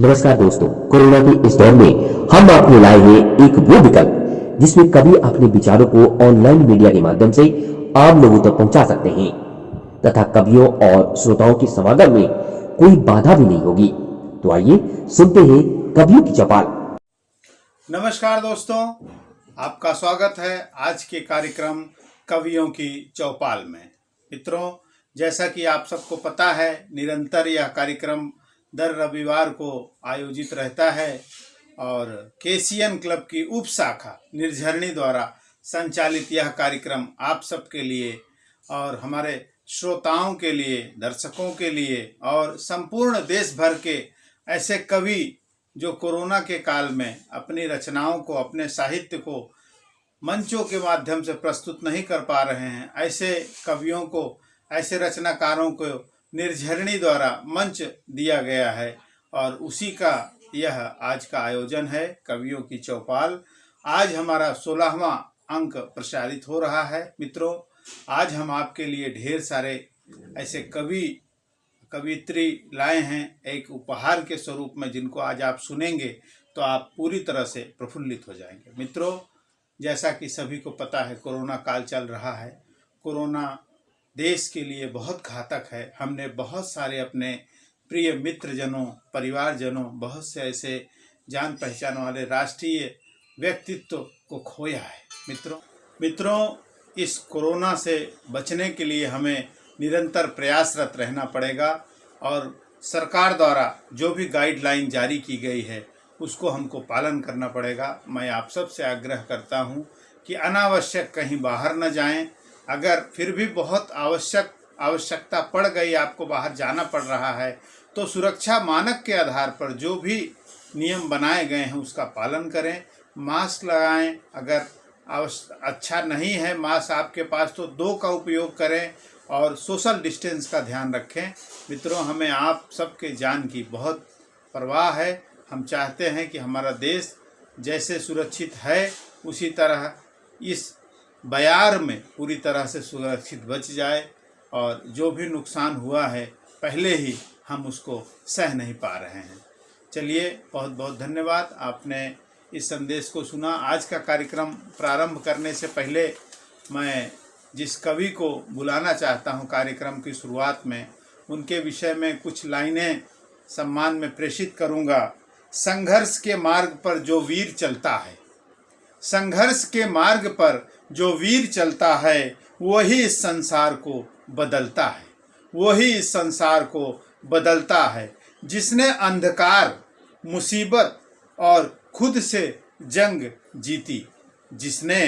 नमस्कार दोस्तों, कोरोना के इस दौर में हम आपको लाए हैं एक वो विकल्प जिसमें कभी अपने विचारों को ऑनलाइन मीडिया के माध्यम से आम लोगों तक पहुंचा सकते हैं तथा कवियों और श्रोताओं के समागम में कोई बाधा भी नहीं होगी। तो आइए सुनते हैं कवियों की चौपाल। नमस्कार दोस्तों, आपका स्वागत है आज के कार्यक्रम कवियों की चौपाल में। मित्रों, जैसा कि आप सबको पता है, निरंतर यह कार्यक्रम दर रविवार को आयोजित रहता है और केसीएन क्लब की उप शाखा निर्झरणी द्वारा संचालित यह कार्यक्रम आप सबके लिए और हमारे श्रोताओं के लिए, दर्शकों के लिए और संपूर्ण देश भर के ऐसे कवि जो कोरोना के काल में अपनी रचनाओं को, अपने साहित्य को मंचों के माध्यम से प्रस्तुत नहीं कर पा रहे हैं, ऐसे कवियों को, ऐसे रचनाकारों को निर्झरणी द्वारा मंच दिया गया है और उसी का यह आज का आयोजन है, कवियों की चौपाल। आज हमारा 16वां अंक प्रसारित हो रहा है। मित्रों, आज हम आपके लिए ढेर सारे ऐसे कवियत्री लाए हैं एक उपहार के स्वरूप में, जिनको आज आप सुनेंगे तो आप पूरी तरह से प्रफुल्लित हो जाएंगे। मित्रों, जैसा कि सभी को पता है, कोरोना काल चल रहा है। कोरोना देश के लिए बहुत घातक है। हमने बहुत सारे अपने प्रिय मित्रजनों, परिवारजनों, बहुत से ऐसे जान पहचान वाले राष्ट्रीय व्यक्तित्व को खोया है। मित्रों, इस कोरोना से बचने के लिए हमें निरंतर प्रयासरत रहना पड़ेगा और सरकार द्वारा जो भी गाइडलाइन जारी की गई है उसको हमको पालन करना पड़ेगा। मैं आप सब से आग्रह करता हूं कि अनावश्यक कहीं बाहर न जाएं। अगर फिर भी बहुत आवश्यकता पड़ गई, आपको बाहर जाना पड़ रहा है, तो सुरक्षा मानक के आधार पर जो भी नियम बनाए गए हैं उसका पालन करें। मास्क लगाएं, अगर अच्छा नहीं है मास्क आपके पास तो 2 का उपयोग करें और सोशल डिस्टेंस का ध्यान रखें। मित्रों, हमें आप सबके जान की बहुत परवाह है। हम चाहते हैं कि हमारा देश जैसे सुरक्षित है उसी तरह इस बयार में पूरी तरह से सुरक्षित बच जाए और जो भी नुकसान हुआ है पहले ही हम उसको सह नहीं पा रहे हैं। चलिए, बहुत बहुत धन्यवाद, आपने इस संदेश को सुना। आज का कार्यक्रम प्रारंभ करने से पहले मैं जिस कवि को बुलाना चाहता हूं कार्यक्रम की शुरुआत में, उनके विषय में कुछ लाइनें सम्मान में प्रेषित करूंगा। संघर्ष के मार्ग पर जो वीर चलता है, संघर्ष के मार्ग पर जो वीर चलता है, वही इस संसार को बदलता है, वही इस संसार को बदलता है। जिसने अंधकार, मुसीबत और खुद से जंग जीती, जिसने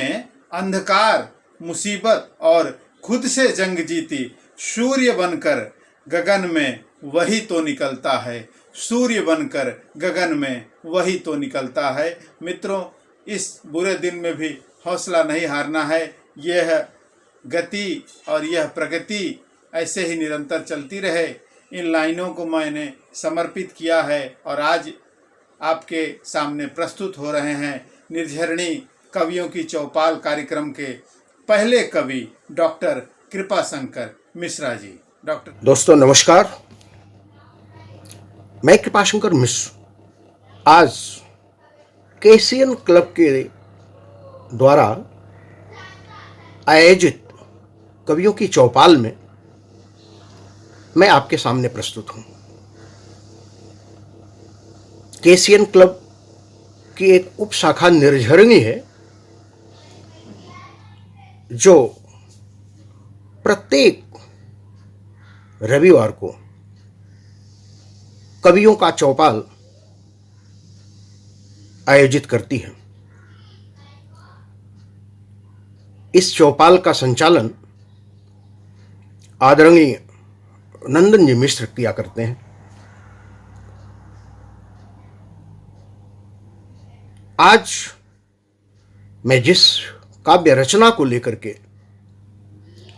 अंधकार, मुसीबत और खुद से जंग जीती, सूर्य बनकर गगन में वही तो निकलता है, सूर्य बनकर गगन में वही तो निकलता है। मित्रों, इस बुरे दिन में भी हौसला नहीं हारना है। यह गति और यह प्रगति ऐसे ही निरंतर चलती रहे। इन लाइनों को मैंने समर्पित किया है और आज आपके सामने प्रस्तुत हो रहे हैं निर्झरणी कवियों की चौपाल कार्यक्रम के पहले कवि डॉक्टर कृपाशंकर मिश्रा जी। दोस्तों नमस्कार, मैं कृपाशंकर मिश्र आज केसीएन क्लब के द्वारा आयोजित कवियों की चौपाल में मैं आपके सामने प्रस्तुत हूं। केसीएन क्लब की एक उप शाखा निर्झरणी है जो प्रत्येक रविवार को कवियों का चौपाल आयोजित करती है। इस चौपाल का संचालन आदरणीय नंदन जी मिश्र किया करते हैं। आज मैं जिस काव्य रचना को लेकर के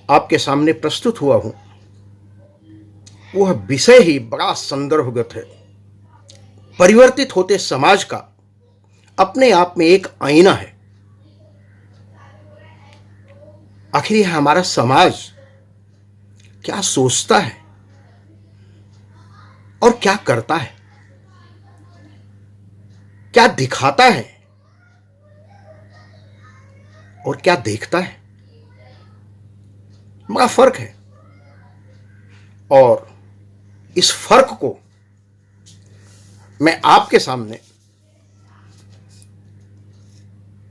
आपके सामने प्रस्तुत हुआ हूं, वह विषय ही बड़ा संदर्भगत है। परिवर्तित होते समाज का अपने आप में एक आईना है। आखिर यह हमारा समाज क्या सोचता है और क्या करता है, क्या दिखाता है और क्या देखता है, बड़ा फर्क है। और इस फर्क को मैं आपके सामने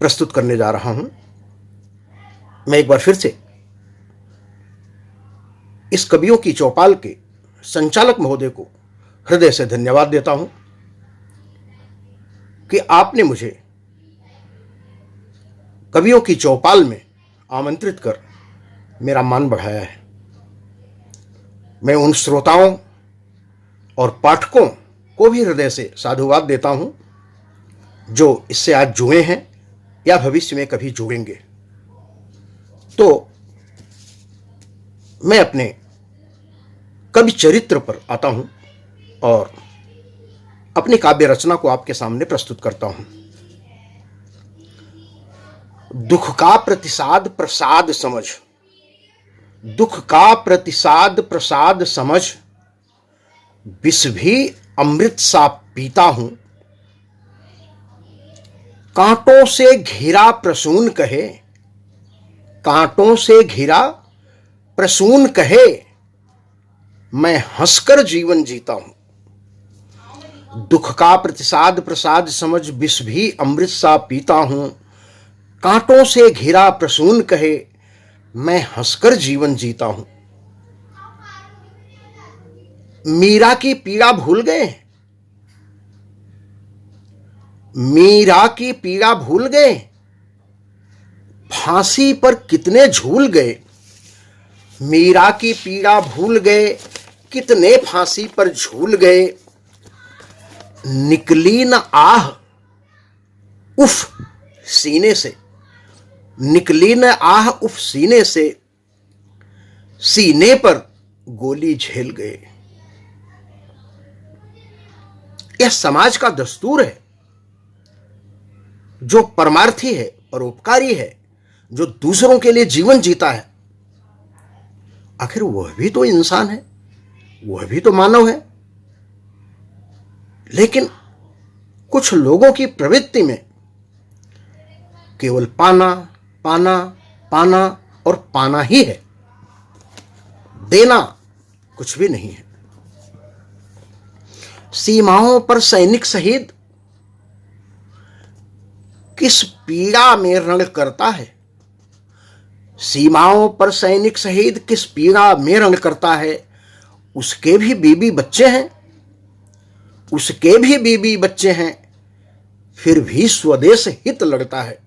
प्रस्तुत करने जा रहा हूं। मैं एक बार फिर से इस कवियों की चौपाल के संचालक महोदय को हृदय से धन्यवाद देता हूं कि आपने मुझे कवियों की चौपाल में आमंत्रित कर मेरा मान बढ़ाया है। मैं उन श्रोताओं और पाठकों को भी हृदय से साधुवाद देता हूं जो इससे आज जुड़े हैं या भविष्य में कभी जुड़ेंगे। तो मैं अपने कवि चरित्र पर आता हूं और अपनी काव्य रचना को आपके सामने प्रस्तुत करता हूं। दुख का प्रतिसाद प्रसाद समझ, दुख का प्रतिसाद प्रसाद समझ, विष भी अमृत सा पीता हूं। कांटों से घिरा प्रसून कहे, कांटों से घिरा प्रसून कहे, मैं हंसकर जीवन जीता हूं। दुख का प्रतिसाद प्रसाद समझ, विष भी अमृत सा पीता हूं। कांटों से घिरा प्रसून कहे, मैं हंसकर जीवन जीता हूं। मीरा की पीड़ा भूल गए, मीरा की पीड़ा भूल गए, फांसी पर कितने झूल गए। मीरा की पीड़ा भूल गए, कितने फांसी पर झूल गए। निकली न आह उफ सीने से, निकली न आह उफ सीने से, सीने पर गोली झेल गए। यह समाज का दस्तूर है। जो परमार्थी है, परोपकारी है, जो दूसरों के लिए जीवन जीता है, आखिर वह भी तो इंसान है, वह भी तो मानव है। लेकिन कुछ लोगों की प्रवृत्ति में केवल पाना पाना पाना और पाना ही है, देना कुछ भी नहीं है। सीमाओं पर सैनिक शहीद किस पीड़ा में रण करता है, सीमाओं पर सैनिक शहीद किस पीड़ा में रण करता है। उसके भी बीबी बच्चे हैं, उसके भी बीबी बच्चे हैं, फिर भी स्वदेश हित लड़ता है,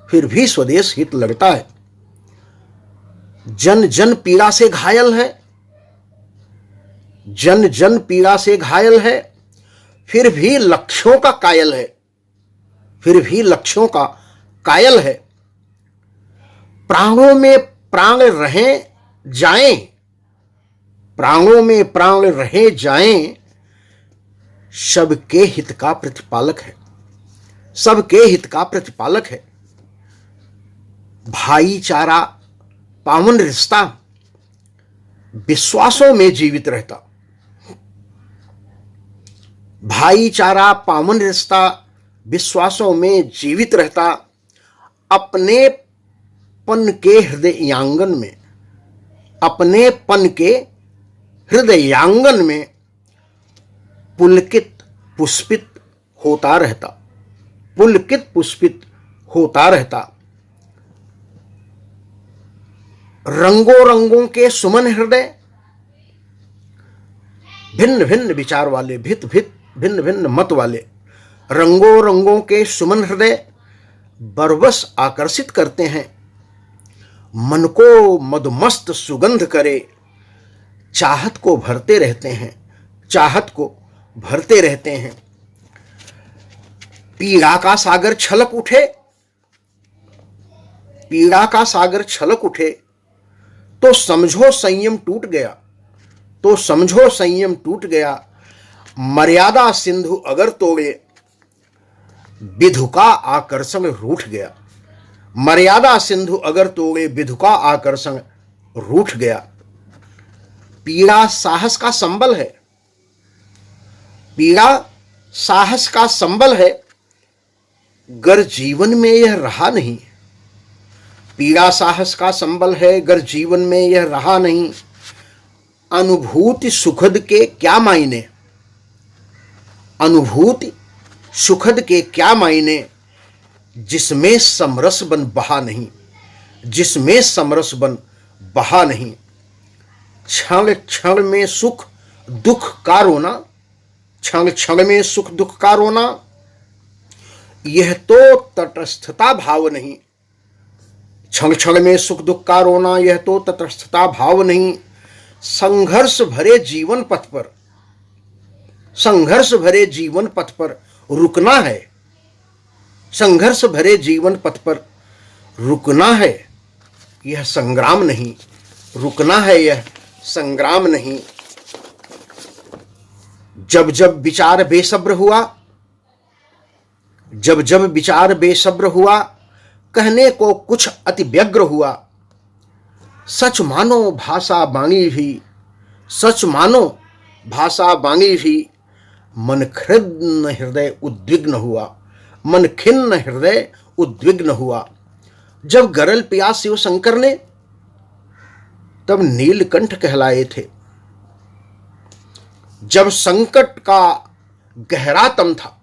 फिर भी स्वदेश हित लड़ता है। जन जन पीड़ा से घायल है, जन जन पीड़ा से घायल है, फिर भी लक्ष्यों का कायल है, फिर भी लक्ष्यों का कायल है। प्राणों में प्राण रहे जाएं, प्राणों में प्राण रहे जाएं, सबके हित का प्रतिपालक है, सबके हित का प्रतिपालक है। भाईचारा पावन रिश्ता विश्वासों में जीवित रहता, भाईचारा पावन रिश्ता विश्वासों में जीवित रहता। अपने पन के हृदयांगन में, अपने पन के हृदयांगन में पुलकित पुष्पित होता रहता, पुलकित पुष्पित होता रहता। रंगों रंगों के सुमन हृदय, भिन्न भिन्न विचार वाले, भिन्न भिन्न मत वाले, रंगों रंगों के सुमन हृदय बरबस आकर्षित करते हैं। मन को मदमस्त सुगंध करे, चाहत को भरते रहते हैं, चाहत को भरते रहते हैं। पीड़ा का सागर छलक उठे, पीड़ा का सागर छलक उठे, तो समझो संयम टूट गया, तो समझो संयम टूट गया। मर्यादा सिंधु अगर तोड़े, विधु का आकर्षण रूठ गया। मर्यादा सिंधु अगर तोड़े, विधु का आकर्षण रूठ गया। पीड़ा साहस का संबल है, पीड़ा साहस का संबल है, गर जीवन में यह रहा नहीं, पीड़ा साहस का संबल है गर जीवन में यह रहा नहीं, अनुभूति सुखद के क्या मायने, अनुभूति सुखद के क्या मायने, जिसमें समरस बन बहा नहीं, जिसमें समरस बन बहा नहीं। क्षण क्षण में सुख दुख का रोना, क्षण क्षण में सुख दुख का रोना, यह तो तटस्थता भाव नहीं। क्षण क्षण में सुख दुख का रोना, यह तो तटस्थता भाव नहीं। संघर्ष भरे जीवन पथ पर, संघर्ष भरे जीवन पथ पर रुकना है, संघर्ष भरे जीवन पथ पर रुकना है, यह संग्राम नहीं, रुकना है यह संग्राम नहीं। जब जब विचार बेसब्र हुआ, जब जब विचार बेसब्र हुआ, कहने को कुछ अति व्यग्र हुआ, सच मानो भाषा बाणी भी, सच मानो भाषा बाणी भी, मन खिन्न हृदय उद्विग्न हुआ, मन खिन्न हृदय उद्विग्न हुआ। जब गरल पिया शिव शंकर ने तब नीलकंठ कहलाए थे। जब संकट का गहरा तम था,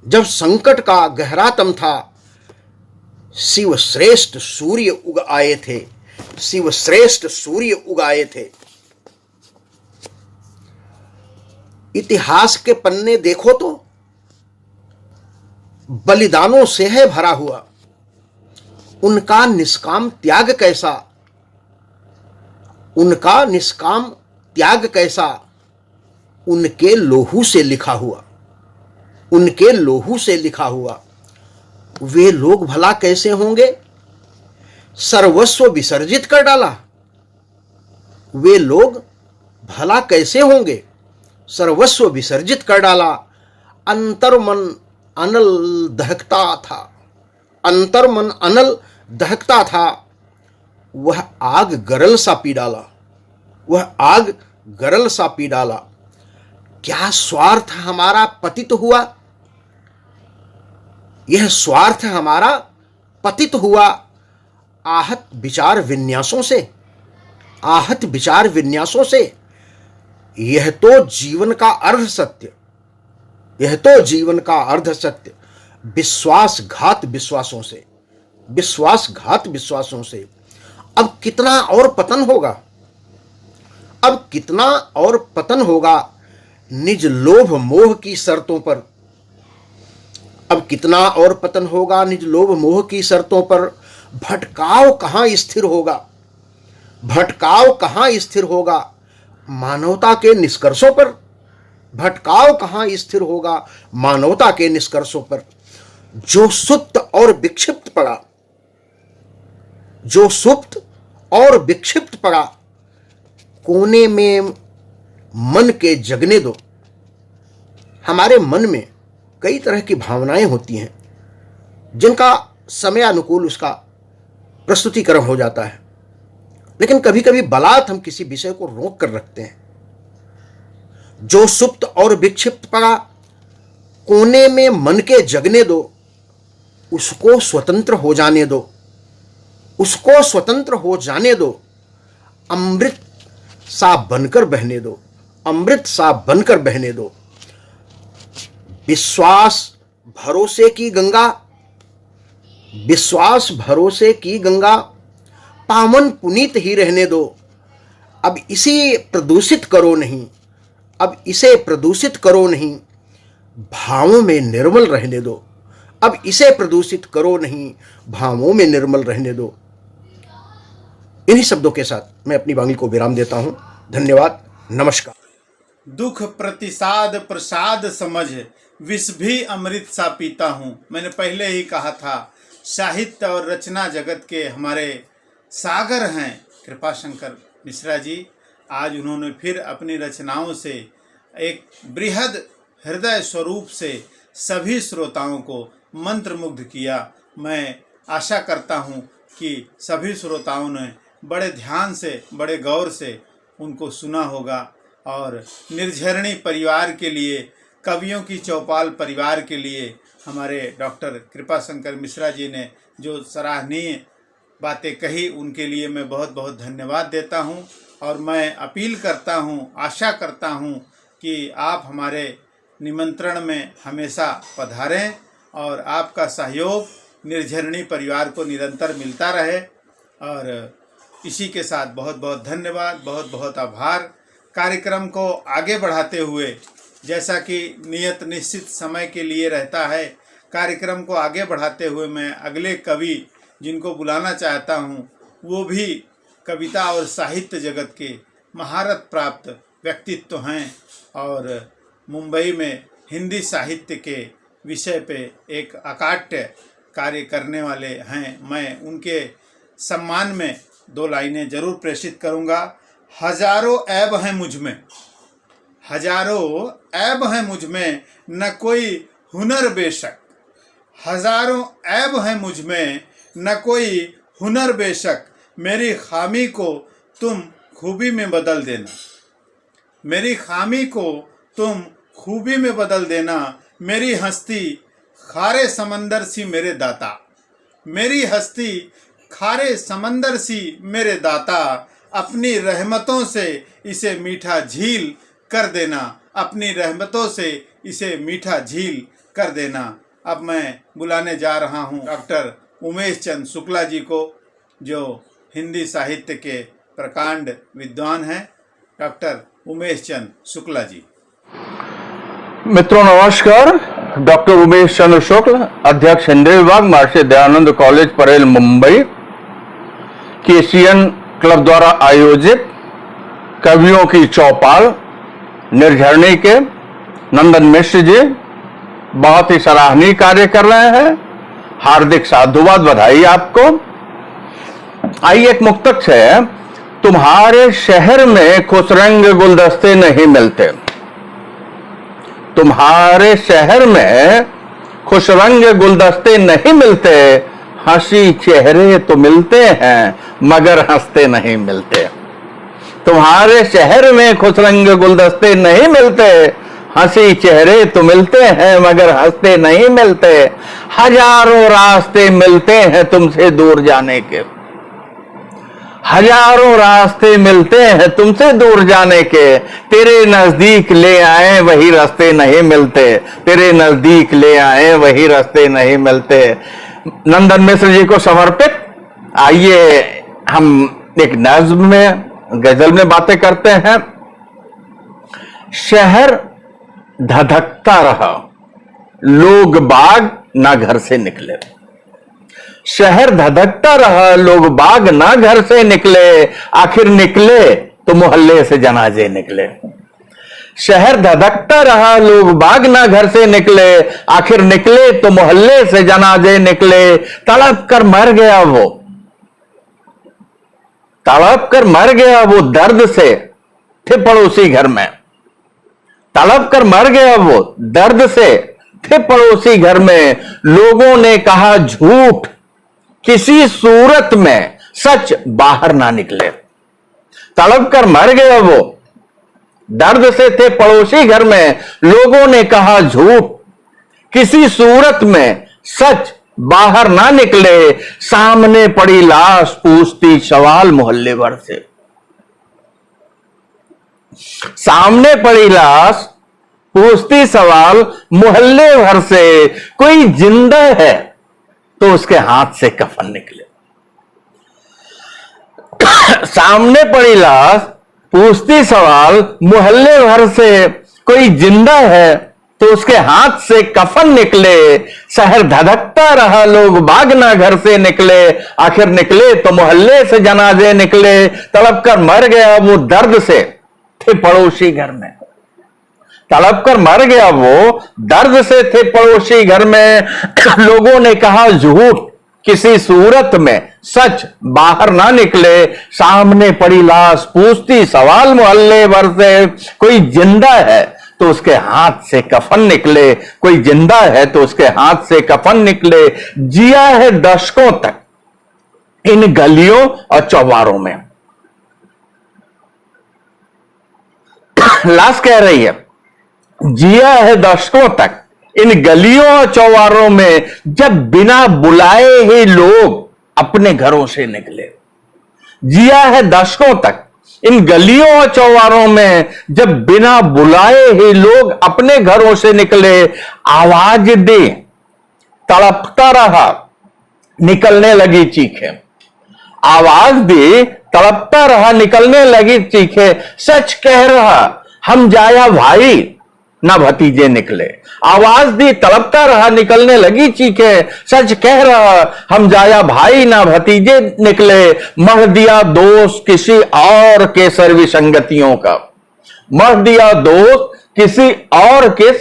जब संकट का गहरा तम था, शिव श्रेष्ठ सूर्य उग आए थे, शिव श्रेष्ठ सूर्य उग आए थे। इतिहास के पन्ने देखो तो बलिदानों से है भरा हुआ, उनका निष्काम त्याग कैसा, उनका निष्काम त्याग कैसा, उनके लोहू से लिखा हुआ, उनके लोहू से लिखा हुआ। वे लोग भला कैसे होंगे, सर्वस्व विसर्जित कर डाला। वे लोग भला कैसे होंगे, सर्वस्व विसर्जित कर डाला। अंतर्मन अनल दहकता था, अंतर्मन अनल दहकता था, वह आग गरल सा पी डाला, वह आग गरल सा पी डाला। क्या स्वार्थ हमारा पतित हुआ, यह स्वार्थ हमारा पतित हुआ, आहत विचार विन्यासों से, आहत विचार विन्यासों से। यह तो जीवन का अर्ध सत्य, यह तो जीवन का अर्ध सत्य, विश्वासघात विश्वासों से, विश्वासघात विश्वासों से। अब कितना और पतन होगा, अब कितना और पतन होगा निज लोभ मोह की शर्तों पर, अब कितना और पतन होगा निज लोभ मोह की शर्तों पर। भटकाव कहां स्थिर होगा, भटकाव कहां स्थिर होगा, मानवता के निष्कर्षों पर। भटकाव कहां स्थिर होगा, मानवता के निष्कर्षों पर। जो सुप्त और विक्षिप्त पड़ा, जो सुप्त और विक्षिप्त पड़ा, कोने में मन के जगने दो। हमारे मन में कई तरह की भावनाएं होती हैं जिनका समय अनुकूल उसका प्रस्तुतिकरण हो जाता है, लेकिन कभी कभी बलात् हम किसी विषय को रोक कर रखते हैं। जो सुप्त और विक्षिप्त पड़ा, कोने में मन के जगने दो, उसको स्वतंत्र हो जाने दो, उसको स्वतंत्र हो जाने दो। अमृत सा बनकर बहने दो, अमृत सा बनकर बहने दो। विश्वास भरोसे की गंगा, विश्वास भरोसे की गंगा, पावन पुनीत ही रहने दो। अब इसे प्रदूषित करो नहीं, अब इसे प्रदूषित करो नहीं, भावों में निर्मल रहने दो। अब इसे प्रदूषित करो नहीं, भावों में निर्मल रहने दो। इन्हीं शब्दों के साथ मैं अपनी वाणी को विराम देता हूं। धन्यवाद, नमस्कार। दुख प्रतिसाद प्रसाद समझ, विष भी अमृत सा पीता हूँ। मैंने पहले ही कहा था, साहित्य और रचना जगत के हमारे सागर हैं कृपाशंकर मिश्रा जी। आज उन्होंने फिर अपनी रचनाओं से एक बृहद हृदय स्वरूप से सभी श्रोताओं को मंत्रमुग्ध किया। मैं आशा करता हूँ कि सभी श्रोताओं ने बड़े ध्यान से, बड़े गौर से उनको सुना होगा और निर्झरणी परिवार के लिए कवियों की चौपाल परिवार के लिए हमारे डॉक्टर कृपा शंकर मिश्रा जी ने जो सराहनीय बातें कही, उनके लिए मैं बहुत बहुत धन्यवाद देता हूं। और मैं अपील करता हूं, आशा करता हूं कि आप हमारे निमंत्रण में हमेशा पधारें और आपका सहयोग निर्झरणी परिवार को निरंतर मिलता रहे। और इसी के साथ बहुत बहुत धन्यवाद, बहुत बहुत आभार। कार्यक्रम को आगे बढ़ाते हुए, जैसा कि नियत निश्चित समय के लिए रहता है, कार्यक्रम को आगे बढ़ाते हुए मैं अगले कवि जिनको बुलाना चाहता हूँ, वो भी कविता और साहित्य जगत के महारत प्राप्त व्यक्तित्व हैं और मुंबई में हिंदी साहित्य के विषय पे एक अकाट्य कार्य करने वाले हैं। मैं उनके सम्मान में 2 लाइनें जरूर प्रेषित करूँगा। हजारों ऐब हैं मुझ में, हजारों ऐब हैं मुझ में, न कोई हुनर बेशक। हजारों ऐब हैं मुझ में, न कोई हुनर बेशक। मेरी खामी को तुम खूबी में बदल देना, मेरी खामी को तुम खूबी में बदल देना। मेरी हस्ती खारे समंदर सी मेरे दाता, मेरी हस्ती खारे समंदर सी मेरे दाता। अपनी रहमतों से इसे मीठा झील कर देना, अपनी रहमतों से इसे मीठा झील कर देना। अब मैं बुलाने जा रहा हूँ डॉक्टर उमेश चंद शुक्ला जी को, जो हिंदी साहित्य के प्रकांड विद्वान हैं। डॉक्टर उमेश चंद शुक्ला जी। मित्रों नमस्कार। डॉक्टर उमेश चंद्र शुक्ल, अध्यक्ष हिंदी विभाग, Maharshi Dayanand college Parel Mumbai, KCN club द्वारा आयोजित कवियों की चौपाल निर्झरणी के नंदन मिश्र जी बहुत ही सराहनीय कार्य कर रहे हैं। हार्दिक साधुवाद, बधाई आपको। आइए एक मुक्तक है। तुम्हारे शहर में खुशरंग गुलदस्ते नहीं मिलते, तुम्हारे शहर में खुशरंग गुलदस्ते नहीं मिलते। हंसी चेहरे तो मिलते हैं मगर हंसते नहीं मिलते। तुम्हारे शहर में खुशरंग गुलदस्ते नहीं मिलते, हंसी चेहरे तो मिलते हैं मगर हंसते नहीं मिलते। हजारों रास्ते मिलते हैं तुमसे दूर जाने के, हजारों रास्ते मिलते हैं तुमसे दूर जाने के। तेरे नजदीक ले आए वही रास्ते नहीं मिलते, तेरे नजदीक ले आए वही रास्ते नहीं मिलते। नंदन मिश्र जी को समर्पित। आइए हम एक नज्म में, गजल में बातें करते हैं। शहर धधकता रहा, लोग बाग ना घर से निकले। शहर धधकता रहा, लोग बाग ना घर से निकले। आखिर निकले तो मोहल्ले से जनाजे निकले। शहर धधकता रहा, लोग बाग ना घर से निकले। आखिर निकले तो मोहल्ले से जनाजे निकले। तड़प कर मर गया वो, तड़प कर मर गया वो दर्द से थे पड़ोसी घर में। तड़प कर मर गया वो दर्द से थे पड़ोसी घर में। लोगों ने कहा झूठ किसी सूरत में सच बाहर ना निकले। तड़प कर मर गया वो दर्द से थे पड़ोसी घर में। लोगों ने कहा झूठ किसी सूरत में सच बाहर ना निकले। सामने पड़ी लाश पूछती सवाल मोहल्ले भर से। सामने पड़ी लाश पूछती सवाल मोहल्ले भर से। कोई जिंदा है तो उसके हाथ से कफन निकले। सामने पड़ी लाश पूछती सवाल मोहल्ले भर से। कोई जिंदा है तो उसके हाथ से कफन निकले। शहर धधकता रहा, लोग बाग ना घर से निकले। आखिर निकले तो मोहल्ले से जनाजे निकले। तड़प कर मर गया वो दर्द से थे पड़ोसी घर में। तड़प कर मर गया वो दर्द से थे पड़ोसी घर में। लोगों ने कहा झूठ किसी सूरत में सच बाहर ना निकले। सामने पड़ी लाश पूछती सवाल मोहल्ले भर से। कोई जिंदा है तो उसके हाथ से कफन निकले। कोई जिंदा है तो उसके हाथ से कफन निकले। जिया है दशकों तक इन गलियों और चौबारों में। लाश कह रही है जिया है दशकों तक इन गलियों और चौबारों में जब बिना बुलाए ही लोग अपने घरों से निकले। जिया है दशकों तक इन गलियों और चौबारों में जब बिना बुलाए ही लोग अपने घरों से निकले। आवाज दे तड़पता रहा निकलने लगी चीखें। आवाज दी तड़पता रहा निकलने लगी चीखें। सच कह रहा हम जाया भाई ना भतीजे निकले। आवाज दी तड़पता रहा निकलने लगी चीखें। सच कह रहा हम जाया भाई ना भतीजे निकले। मर दिया दोस्त किसी और के सर्विसंगतियों का। मर दिया दोस्त किसी और के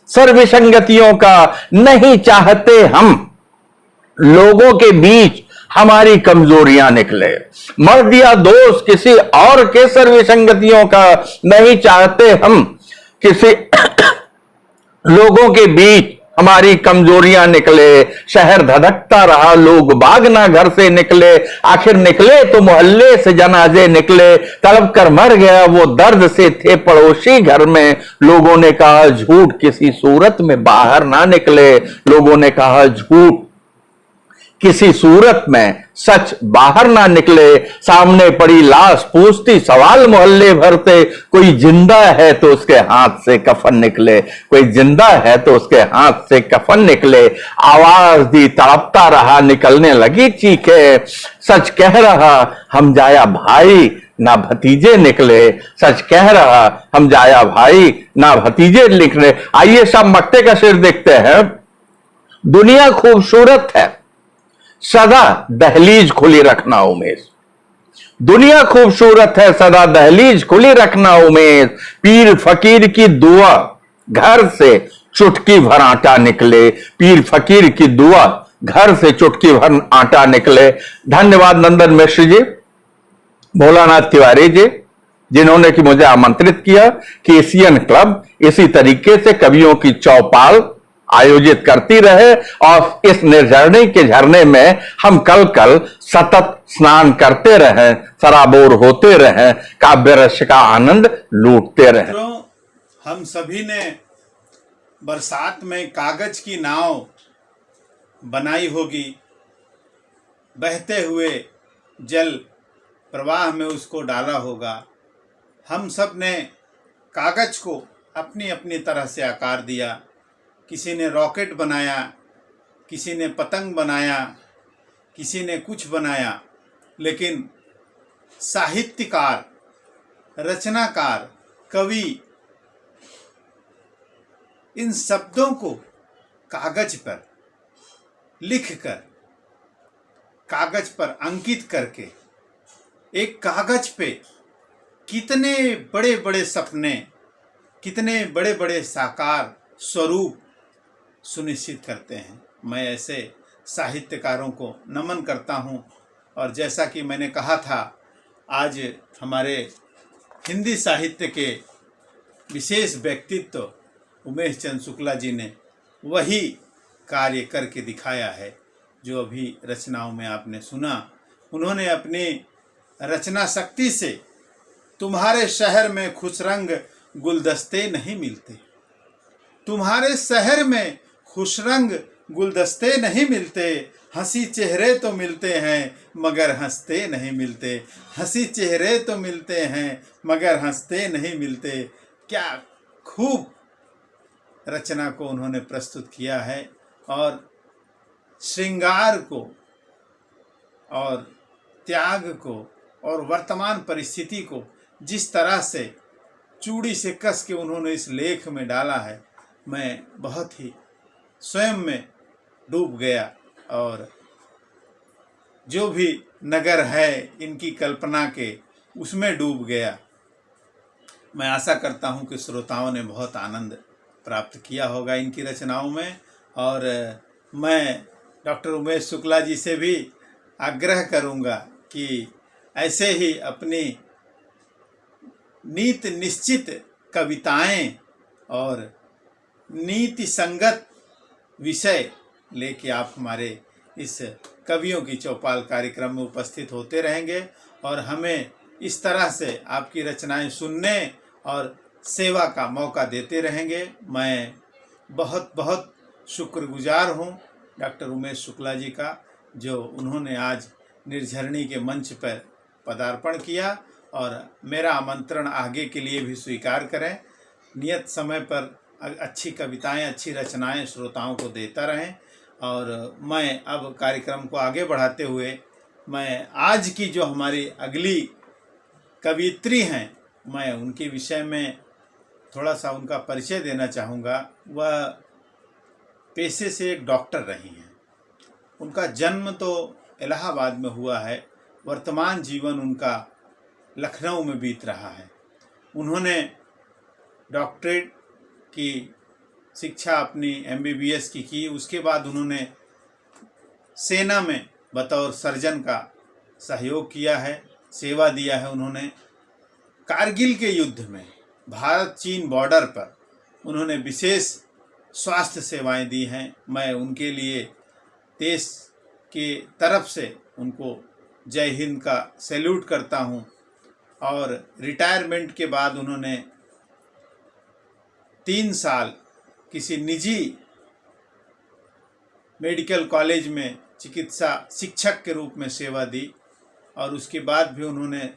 सर्विसंगतियों का। नहीं चाहते हम लोगों के बीच हमारी कमजोरियां निकले। मर दिया दोस्त किसी और के सर्विसंगतियों का। नहीं चाहते हम किसी लोगों के बीच हमारी कमजोरियां निकले। शहर धधकता रहा लोग बाग ना घर से निकले। आखिर निकले तो मोहल्ले से जनाजे निकले। तड़प कर मर गया वो दर्द से थे पड़ोसी घर में। लोगों ने कहा झूठ किसी सूरत में बाहर ना निकले। लोगों ने कहा झूठ किसी सूरत में सच बाहर ना निकले। सामने पड़ी लाश पूछती सवाल मोहल्ले भर से। कोई जिंदा है तो उसके हाथ से कफन निकले। कोई जिंदा है तो उसके हाथ से कफन निकले। आवाज दी तड़पता रहा निकलने लगी चीखें। सच कह रहा हम जाया भाई ना भतीजे निकले। सच कह रहा हम जाया भाई ना भतीजे निकले। आइए सब मक्ते का शेर देखते हैं। दुनिया खूबसूरत है सदा दहलीज खुली रखना उमेश। दुनिया खूबसूरत है सदा दहलीज खुली रखना उमेश। पीर फकीर की दुआ घर से चुटकी भर आटा निकले। पीर फकीर की दुआ घर से चुटकी भर आटा निकले। धन्यवाद नंदन मिश्र जी, भोलानाथ तिवारी जी, जिन्होंने कि मुझे आमंत्रित किया कि एशियन क्लब इसी तरीके से कवियों की चौपाल आयोजित करती रहे और इस निर्झरणी के झरने में हम कल कल सतत स्नान करते रहें, सराबोर होते रहें, काव्य रस का आनंद लूटते रहें। मित्रों, हम सभी ने बरसात में कागज की नाव बनाई होगी। बहते हुए जल प्रवाह में उसको डाला होगा। हम सब ने कागज को अपनी अपनी तरह से आकार दिया। किसी ने रॉकेट बनाया, किसी ने पतंग बनाया, किसी ने कुछ बनाया, लेकिन साहित्यकार, रचनाकार, कवि इन शब्दों को कागज पर लिखकर, कागज पर अंकित करके एक कागज पे कितने बड़े बड़े सपने, कितने बड़े बड़े साकार स्वरूप सुनिश्चित करते हैं। मैं ऐसे साहित्यकारों को नमन करता हूँ। और जैसा कि मैंने कहा था, आज हमारे हिंदी साहित्य के विशेष व्यक्तित्व उमेश चंद शुक्ला जी ने वही कार्य करके दिखाया है जो अभी रचनाओं में आपने सुना। उन्होंने अपनी रचना शक्ति से तुम्हारे शहर में खुशरंग गुलदस्ते नहीं मिलते, तुम्हारे शहर में खुशरंग गुलदस्ते नहीं मिलते, हंसी चेहरे तो मिलते हैं मगर हंसते नहीं मिलते, हंसी चेहरे तो मिलते हैं मगर हंसते नहीं मिलते। क्या खूब रचना को उन्होंने प्रस्तुत किया है और श्रृंगार को और त्याग को और वर्तमान परिस्थिति को जिस तरह से चूड़ी से कस के उन्होंने इस लेख में डाला है, मैं बहुत ही स्वयं में डूब गया। और जो भी नगर है इनकी कल्पना के, उसमें डूब गया। मैं आशा करता हूं कि श्रोताओं ने बहुत आनंद प्राप्त किया होगा इनकी रचनाओं में। और मैं डॉक्टर उमेश शुक्ला जी से भी आग्रह करूंगा कि ऐसे ही अपनी नीति निश्चित कविताएं और नीति संगत विषय लेके आप हमारे इस कवियों की चौपाल कार्यक्रम में उपस्थित होते रहेंगे और हमें इस तरह से आपकी रचनाएं सुनने और सेवा का मौका देते रहेंगे। मैं बहुत बहुत शुक्रगुजार हूँ डॉक्टर उमेश शुक्ला जी का, जो उन्होंने आज निर्झरणी के मंच पर पदार्पण किया और मेरा आमंत्रण आगे के लिए भी स्वीकार करें। नियत समय पर अच्छी कविताएं, अच्छी रचनाएं श्रोताओं को देता रहें। और मैं अब कार्यक्रम को आगे बढ़ाते हुए मैं आज की जो हमारी अगली कवियत्री हैं, मैं उनके विषय में थोड़ा सा उनका परिचय देना चाहूँगा। वह पेशे से एक डॉक्टर रही हैं। उनका जन्म तो इलाहाबाद में हुआ है, वर्तमान जीवन उनका लखनऊ में बीत रहा है। उन्होंने डॉक्टरेट की शिक्षा अपनी MBBS की। उसके बाद उन्होंने सेना में बतौर सर्जन का सहयोग किया है, सेवा दिया है। उन्होंने कारगिल के युद्ध में भारत चीन बॉर्डर पर उन्होंने विशेष स्वास्थ्य सेवाएं दी हैं। मैं उनके लिए देश के तरफ से उनको जय हिंद का सैल्यूट करता हूं। और रिटायरमेंट के बाद उन्होंने 3 साल किसी निजी मेडिकल कॉलेज में चिकित्सा शिक्षक के रूप में सेवा दी और उसके बाद भी उन्होंने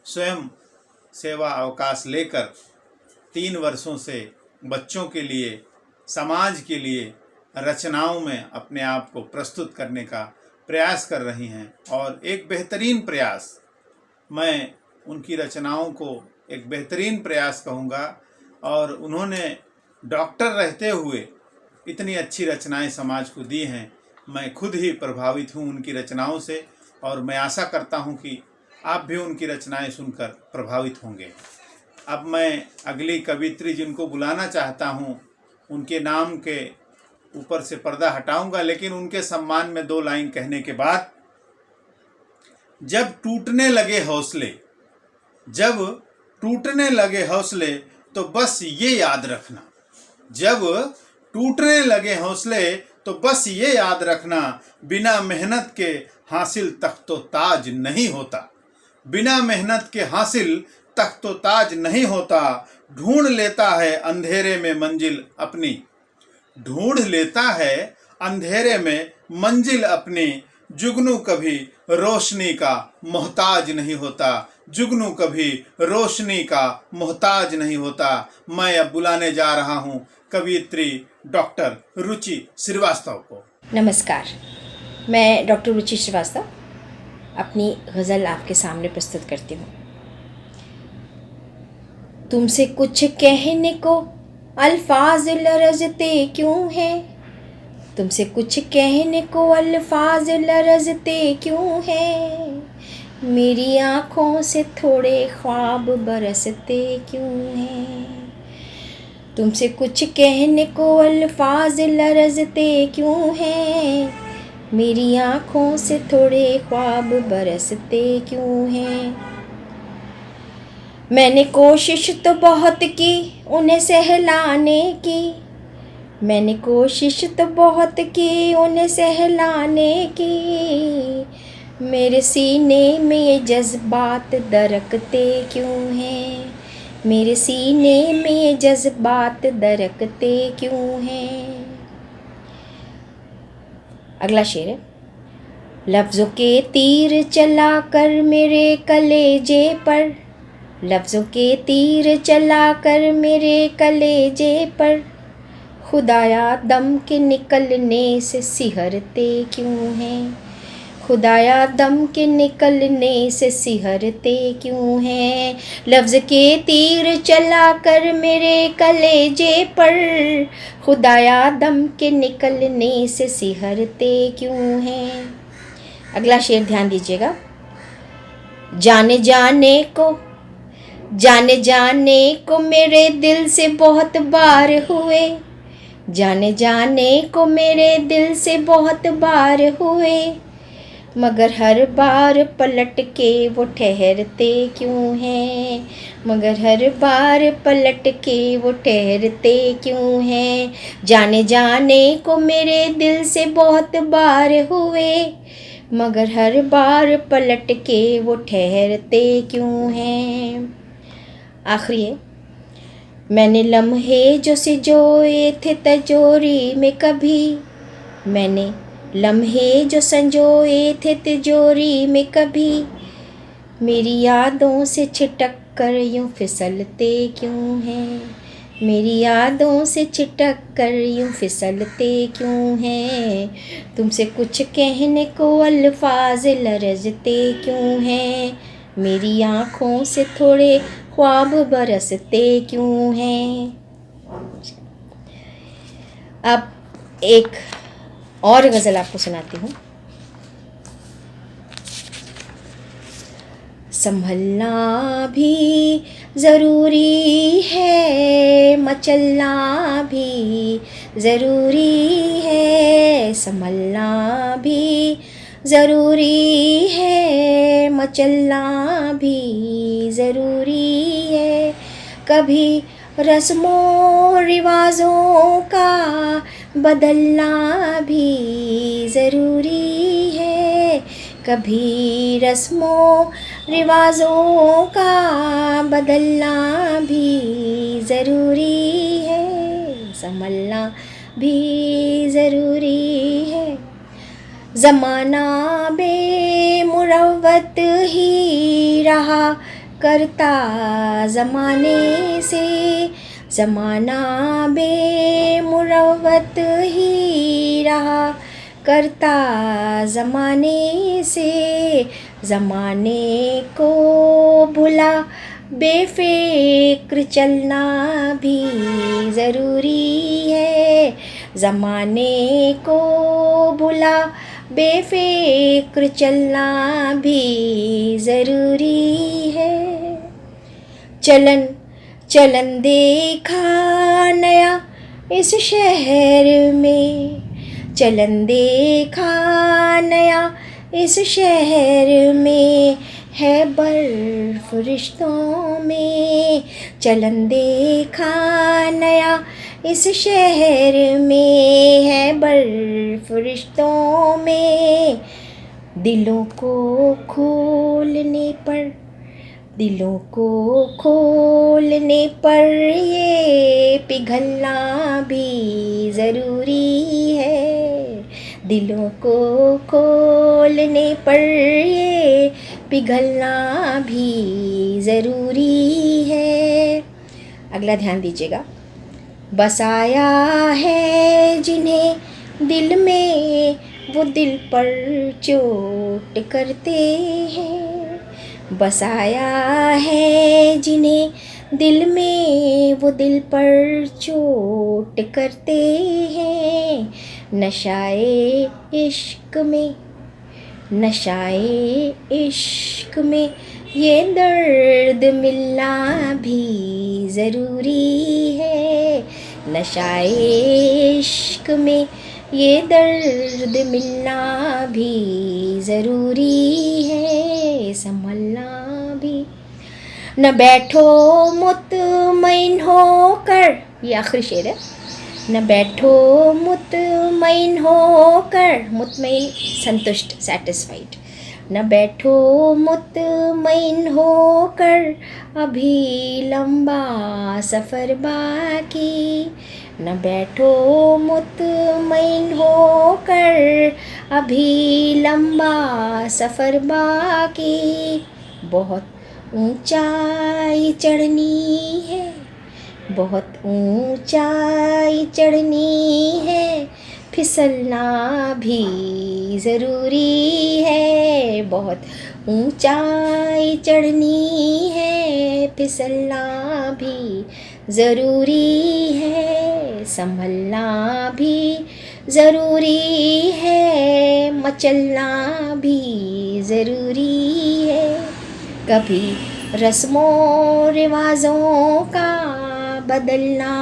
स्वयं सेवा अवकाश लेकर 3 वर्षों से बच्चों के लिए, समाज के लिए रचनाओं में अपने आप को प्रस्तुत करने का प्रयास कर रही हैं। और एक बेहतरीन प्रयास, मैं उनकी रचनाओं को एक बेहतरीन प्रयास कहूँगा। और उन्होंने डॉक्टर रहते हुए इतनी अच्छी रचनाएं समाज को दी हैं। मैं खुद ही प्रभावित हूँ उनकी रचनाओं से और मैं आशा करता हूँ कि आप भी उनकी रचनाएं सुनकर प्रभावित होंगे। अब मैं अगली कवियत्री जिनको बुलाना चाहता हूँ, उनके नाम के ऊपर से पर्दा हटाऊंगा, लेकिन उनके सम्मान में 2 लाइन कहने के बाद, जब टूटने लगे हौसले, जब टूटने लगे हौसले तो बस ये याद रखना, जब टूटने लगे हौसले तो बस ये याद रखना, बिना मेहनत के हासिल तख्तो ताज नहीं होता, बिना मेहनत के हासिल तख्तो ताज नहीं होता। ढूंढ लेता है अंधेरे में मंजिल अपनी, ढूंढ लेता है अंधेरे में मंजिल अपनी, जुगनू कभी रोशनी का मोहताज नहीं होता, जुगनू कभी रोशनी का मोहताज नहीं होता। मैं अब बुलाने जा रहा हूँ कवियत्री डॉक्टर रुचि श्रीवास्तव को। नमस्कार, मैं डॉक्टर रुचि श्रीवास्तव अपनी गज़ल आपके सामने प्रस्तुत करती हूँ। तुमसे कुछ कहने को अल्फाज लरजते क्यों हैं, तुमसे कुछ कहने को अल्फाज लरजते क्यों हैं, मेरी आँखों से थोड़े ख्वाब बरसते क्यों हैं, तुमसे कुछ कहने को अल्फाज लरजते क्यों हैं, मेरी आँखों से थोड़े ख्वाब बरसते क्यों हैं। मैंने कोशिश तो बहुत की उन्हें सहलाने की, मैंने कोशिश तो बहुत की उन्हें सहलाने की, मेरे सीने में ये जज्बात दरकते क्यों हैं, मेरे सीने में ये जज्बात दरकते क्यों हैं। अगला शेर है। लफ्ज़ों के तीर चलाकर मेरे कलेजे पर, लफ्ज़ों के तीर चलाकर मेरे कलेजे पर, खुदाया दम के निकलने से सिहरते क्यों हैं, खुदाया दम के निकलने से सिहरते क्यों हैं। लफ्ज़ के तीर चलाकर मेरे कलेजे पर, खुदाया दम के निकलने से सिहरते क्यों हैं। अगला शेर ध्यान दीजिएगा। जाने जाने को मेरे दिल से बहुत बार हुए, जाने जाने को मेरे दिल से बहुत बार हुए, मगर हर बार पलट के वो ठहरते क्यों हैं, मगर हर बार पलट के वो ठहरते क्यों हैं। जाने जाने को मेरे दिल से बहुत बार हुए, मगर हर बार पलट के वो ठहरते क्यों हैं। आखिरी है। मैंने लम्हे जो सिजोए थे तिजोरी में कभी, मैंने लम्हे जो संजोए थे तिजोरी में कभी, मेरी यादों से छिटक कर यूं फिसलते क्यों हैं, मेरी यादों से छिटक कर यूं फिसलते क्यों हैं, तुमसे कुछ कहने को अल्फाज लरजते क्यों हैं, मेरी आँखों से थोड़े ख्वाब बरसते क्यों हैं। अब एक और गज़ल आपको सुनाती हूँ। संभलना भी ज़रूरी है, मचलना भी ज़रूरी है, संभलना भी ज़रूरी है, मचलना भी ज़रूरी है, कभी रस्मों रिवाज़ों का बदलना भी ज़रूरी है, कभी रस्मों रिवाज़ों का बदलना भी ज़रूरी है, संभलना भी ज़रूरी है। ज़माना बेमुरव्वत ही रहा करता ज़माने से, ज़माना बेमुरव्वत ही रहा करता ज़माने से, ज़माने को भुला बेफ़िक्र चलना भी ज़रूरी है, ज़माने को भुला बेफ़िक्र चलना भी ज़रूरी है। चलन चलन देखा नया इस शहर में, चलन देखा नया इस शहर में, है बर्फ रिश्तों में, चलन देखा नया इस शहर में, है बर्फ रिश्तों में, दिलों को खोलने पर, दिलों को खोलने पर ये पिघलना भी ज़रूरी है, दिलों को खोलने पर ये पिघलना भी ज़रूरी है। अगला ध्यान दीजिएगा। बसाया है जिन्हें दिल में वो दिल पर चोट करते हैं, बसाया है जिन्हें दिल में वो दिल पर चोट करते हैं, नशाए इश्क में, नशाए इश्क में ये दर्द मिलना भी ज़रूरी है, नशाए इश्क में ये दर्द मिलना भी ज़रूरी है, संभलना भी। न बैठो मुतमईन होकर, ये आखिरी शेर है, न बैठो मुतमईन होकर, मुतमईन संतुष्ट सैटिस्फाइड, न बैठो मुतमईन होकर अभी लंबा सफ़र बाकी, न बैठो मुतमईन होकर अभी लंबा सफ़र बाकी, बहुत ऊंचाई चढ़नी है, बहुत ऊंचाई चढ़नी है, फिसलना भी ज़रूरी है, बहुत ऊंचाई चढ़नी है, फिसलना भी ज़रूरी है, संभलना भी ज़रूरी है, मचलना भी ज़रूरी है, कभी रस्मों रिवाज़ों का बदलना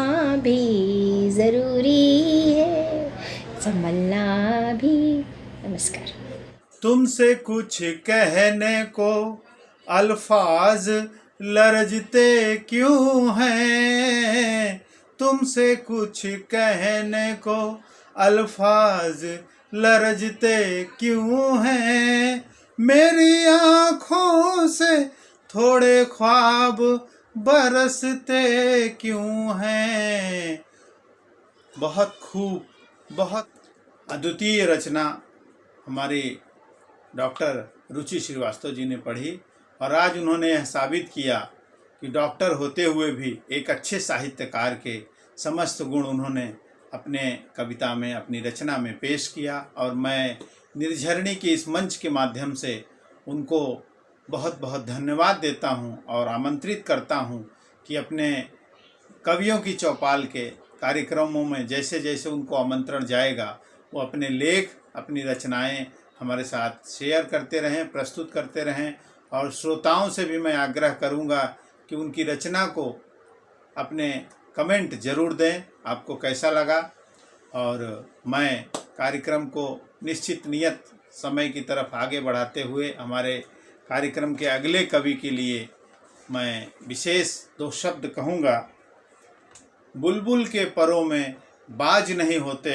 भी ज़रूरी है, संभलना भी। नमस्कार। तुमसे कुछ कहने को अल्फाज लरजते क्यों हैं, तुमसे कुछ कहने को अल्फाज लरजते क्यों हैं, मेरी आँखों से थोड़े ख्वाब बरसते क्यों हैं। बहुत खूब, बहुत अद्वितीय रचना हमारी डॉक्टर रुचि श्रीवास्तव जी ने पढ़ी और आज उन्होंने यह साबित किया कि डॉक्टर होते हुए भी एक अच्छे साहित्यकार के समस्त गुण उन्होंने अपने कविता में, अपनी रचना में पेश किया। और मैं निर्झरणी के इस मंच के माध्यम से उनको बहुत बहुत धन्यवाद देता हूं और आमंत्रित करता हूं कि अपने कवियों की चौपाल के कार्यक्रमों में जैसे जैसे उनको आमंत्रण जाएगा वो अपने लेख, अपनी रचनाएं हमारे साथ शेयर करते रहें, प्रस्तुत करते रहें। और श्रोताओं से भी मैं आग्रह करूंगा कि उनकी रचना को अपने कमेंट ज़रूर दें, आपको कैसा लगा। और मैं कार्यक्रम को निश्चित नियत समय की तरफ आगे बढ़ाते हुए हमारे कार्यक्रम के अगले कवि के लिए मैं विशेष 2 शब्द कहूँगा। बुलबुल के परों में बाज नहीं होते,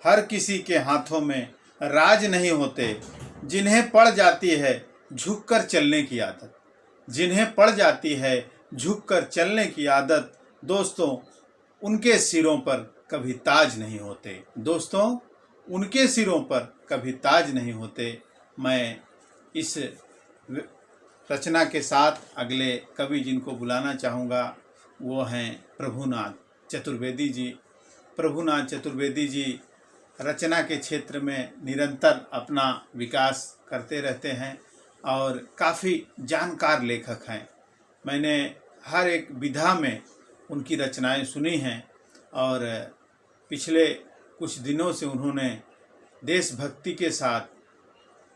हर किसी के हाथों में राज नहीं होते, जिन्हें पड़ जाती है झुककर चलने की आदत, जिन्हें पड़ जाती है झुककर चलने की आदत, दोस्तों उनके सिरों पर कभी ताज नहीं होते। दोस्तों उनके सिरों पर कभी ताज नहीं होते। मैं इस रचना के साथ अगले कवि जिनको बुलाना चाहूँगा वो हैं प्रभुनाथ चतुर्वेदी जी। प्रभुनाथ चतुर्वेदी जी रचना के क्षेत्र में निरंतर अपना विकास करते रहते हैं और काफ़ी जानकार लेखक हैं। मैंने हर एक विधा में उनकी रचनाएं सुनी हैं और पिछले कुछ दिनों से उन्होंने देशभक्ति के साथ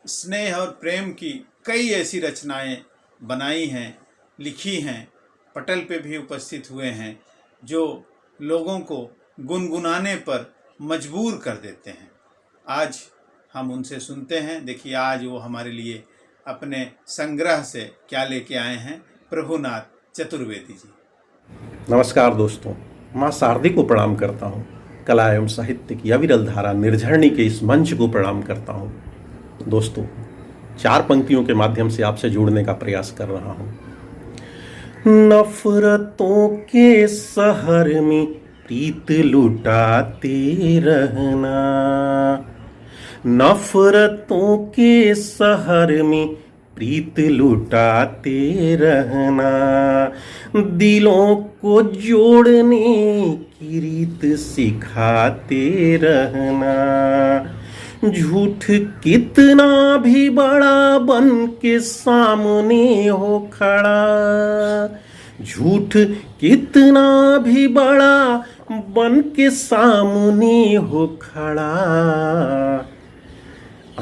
स्नेह और प्रेम की कई ऐसी रचनाएं बनाई हैं, लिखी हैं, पटल पे भी उपस्थित हुए हैं, जो लोगों को गुनगुनाने पर मजबूर कर देते हैं। आज हम उनसे सुनते हैं। देखिए आज वो हमारे लिए अपने संग्रह से क्या लेके आए हैं, प्रभुनाथ चतुर्वेदी जी। नमस्कार दोस्तों, माँ शारदी को प्रणाम करता हूँ। कला एवं साहित्य की अविरल धारा निर्झरणी के इस मंच को प्रणाम करता हूँ। दोस्तों 4 पंक्तियों के माध्यम से आपसे जुड़ने का प्रयास कर रहा हूँ। नफरतों के शहर में प्रीत लुटाते रहना, नफरतों के शहर में प्रीत लुटाते रहना, दिलों को जोड़ने की रीत सिखाते रहना, झूठ कितना भी बड़ा बन के सामने हो खड़ा, झूठ कितना भी बड़ा बन के सामने हो खड़ा,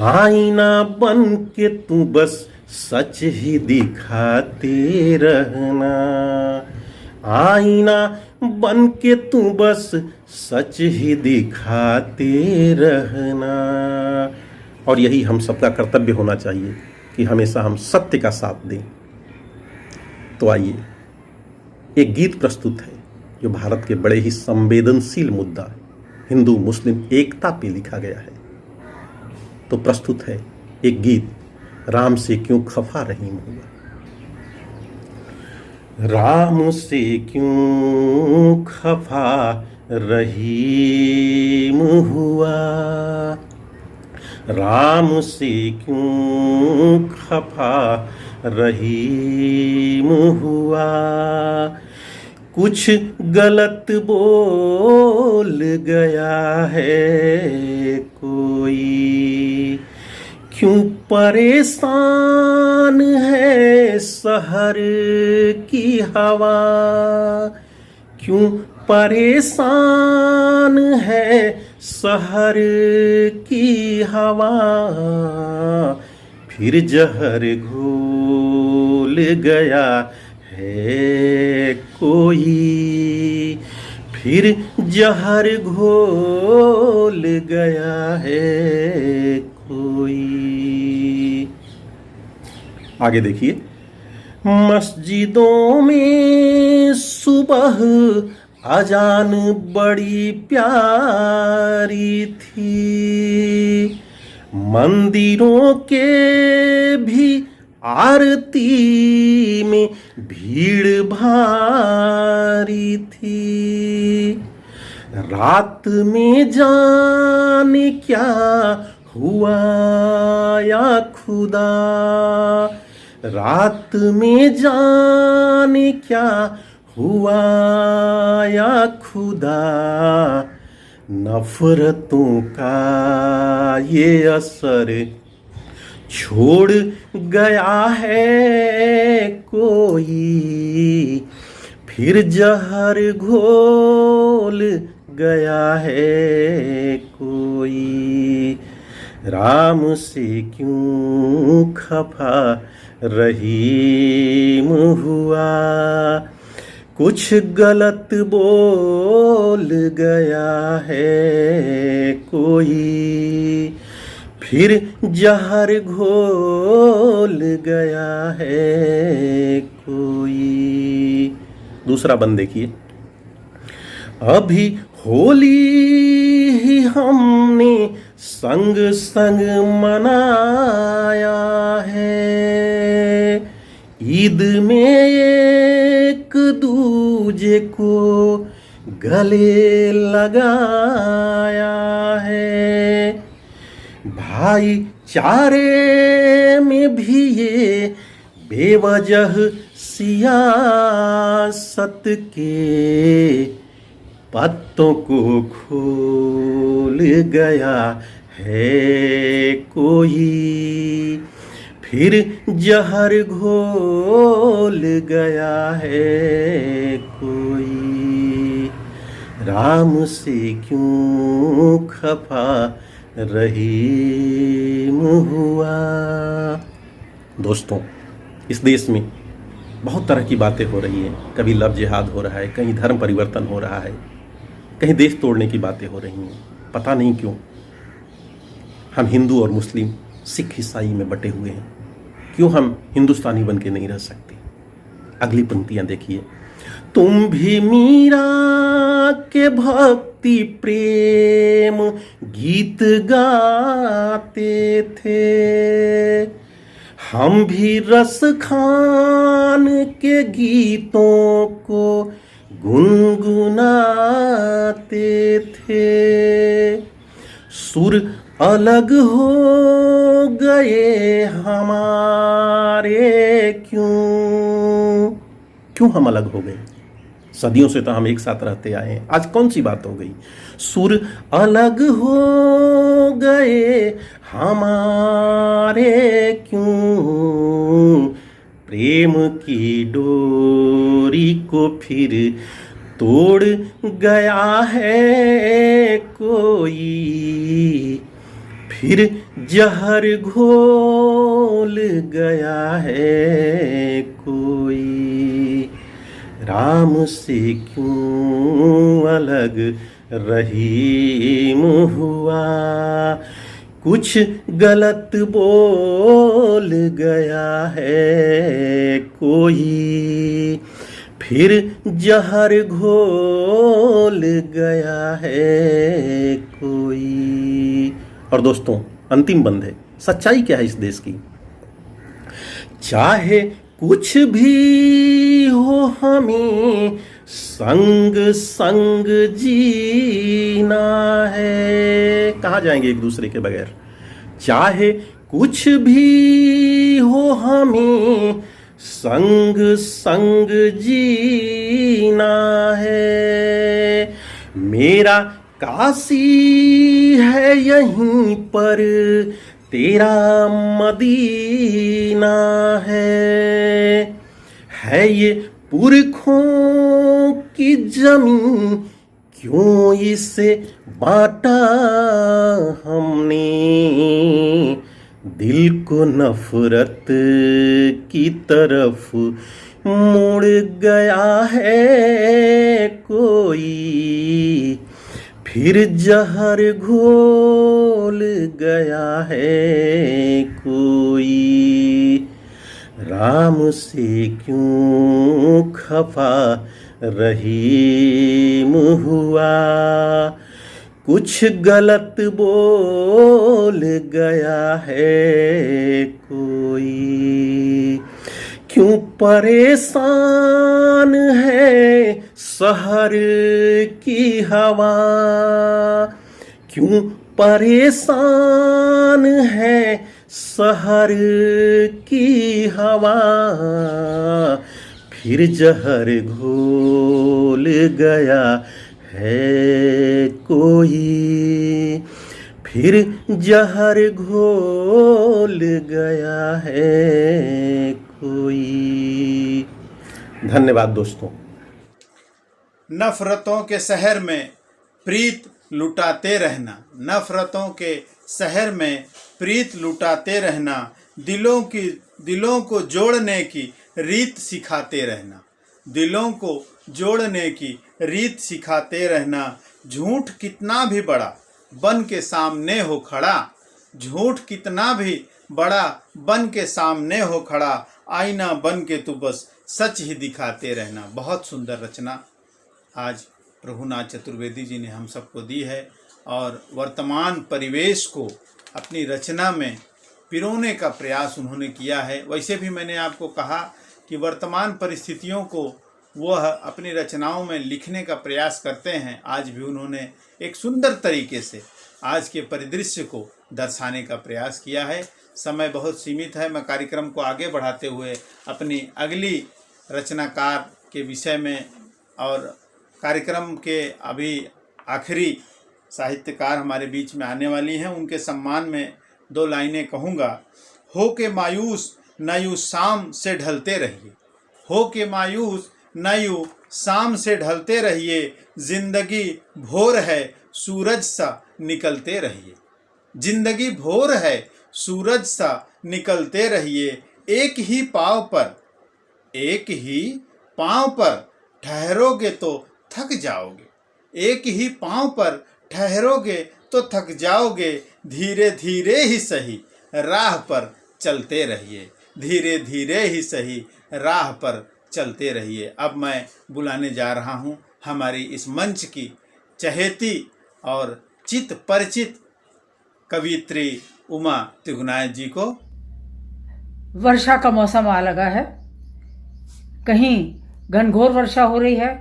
आईना बन के तू बस सच ही दिखाते रहना, आईना बन के तू बस सच ही दिखाते रहना। और यही हम सबका कर्तव्य होना चाहिए कि हमेशा हम सत्य का साथ दें। तो आइए एक गीत प्रस्तुत है जो भारत के बड़े ही संवेदनशील मुद्दा हिंदू मुस्लिम एकता पे लिखा गया है। तो प्रस्तुत है एक गीत, राम से क्यों खफा रहीम हुआ। राम से क्यों खफा रहीम हुआ, राम से क्यों खफा रहीम हुआ, कुछ गलत बोल गया है कोई, क्यों परेशान है शहर की हवा, क्यों परेशान है शहर की हवा, फिर जहर घोल गया है कोई, फिर जहर घोल गया है कोई। आगे देखिए। मस्जिदों में सुबह अजान बड़ी प्यारी थी, मंदिरों के भी आरती में भीड़ भारी थी। रात में जाने क्या हुआ या खुदा, रात में जाने क्या हुआ या खुदा, नफरतों का ये असर छोड़ गया है कोई, फिर जहर घोल गया है कोई। राम से क्यों खफा रहीम हुआ, कुछ गलत बोल गया है कोई, फिर जहर घोल गया है कोई। दूसरा बंद देखिए। अभी होली ही हमने संग संग मनाया है, ईद में एक दूजे को गले लगाया है, भाईचारे में भी ये बेवजह सियासत के पत्तों को खोल गया है कोई, फिर जहर घोल गया है कोई। राम से क्यों खफा रहीम हुआ। दोस्तों, इस देश में बहुत तरह की बातें हो रही हैं। कभी लव जिहाद हो रहा है, कहीं धर्म परिवर्तन हो रहा है, कहीं देश तोड़ने की बातें हो रही हैं। पता नहीं क्यों हम हिंदू और मुस्लिम, सिख ईसाई में बटे हुए हैं। क्यों हम हिंदुस्तानी बन के नहीं रह सकते। अगली पंक्तियां देखिए। तुम भी मीरा के भक्ति प्रेम गीत गाते थे, हम भी रस खान के गीतों को गुनगुनाते थे। सुर अलग हो गए हमारे, क्यों हम अलग हो गए। सदियों से तो हम एक साथ रहते आए हैं, आज कौन सी बात हो गई। सुर अलग हो गए हमारे, क्यों प्रेम की डोरी को फिर तोड़ गया है कोई, फिर जहर घोल गया है कोई। राम से क्यों अलग रहीम हुआ, कुछ गलत बोल गया है कोई, फिर जहर घोल गया है कोई। और दोस्तों, अंतिम बंद है। सच्चाई क्या है इस देश की। चाहे कुछ भी हो हमें संग संग जीना है। कहाँ जाएंगे एक दूसरे के बगैर। चाहे कुछ भी हो हमें संग संग जीना है। मेरा काशी है यहीं पर, तेरा मदीना है ये पुरखों की जमीन, क्यों इसे बांटा हमने। दिल को नफरत की तरफ मुड़ गया है कोई, फिर जहर घोल गया है कोई। राम से क्यों खफा रहीम हुआ, कुछ गलत बोल गया है कोई। क्यों परेशान है शहर की हवा, क्यों परेशान है शहर की हवा, फिर जहर घोल गया है कोई, फिर जहर घोल गया है कोई। धन्यवाद दोस्तों। नफरतों के शहर में प्रीत लुटाते रहना, नफरतों के शहर में प्रीत लुटाते रहना, दिलों को जोड़ने की रीत सिखाते रहना, दिलों को जोड़ने की रीत सिखाते रहना। झूठ कितना भी बड़ा बन के सामने हो खड़ा, झूठ कितना भी बड़ा बन के सामने हो खड़ा, आईना बन के तू बस सच ही दिखाते रहना। बहुत सुंदर रचना आज प्रभुनाथ चतुर्वेदी जी ने हम सबको दी है और वर्तमान परिवेश को अपनी रचना में पिरोने का प्रयास उन्होंने किया है। वैसे भी मैंने आपको कहा कि वर्तमान परिस्थितियों को वह अपनी रचनाओं में लिखने का प्रयास करते हैं। आज भी उन्होंने एक सुंदर तरीके से आज के परिदृश्य को दर्शाने का प्रयास किया है। समय बहुत सीमित है, मैं कार्यक्रम को आगे बढ़ाते हुए अपनी अगली रचनाकार के विषय में और कार्यक्रम के अभी आखिरी साहित्यकार हमारे बीच में आने वाली हैं, उनके सम्मान में 2 लाइनें कहूँगा। हो के मायूस न यूँ शाम से ढलते रहिए, हो के मायूस न यूँ शाम से ढलते रहिए, जिंदगी भोर है सूरज सा निकलते रहिए, जिंदगी भोर है सूरज सा निकलते रहिए। एक ही पाँव पर ठहरोगे तो थक जाओगे, एक ही पाँव पर ठहरोगे तो थक जाओगे, धीरे धीरे ही सही राह पर चलते रहिए, धीरे धीरे ही सही राह पर चलते रहिए। अब मैं बुलाने जा रहा हूँ हमारी इस मंच की चहेती और चित परिचित कवियत्री उमा तिगुनायत जी को। वर्षा का मौसम आ लगा है, कहीं घनघोर वर्षा हो रही है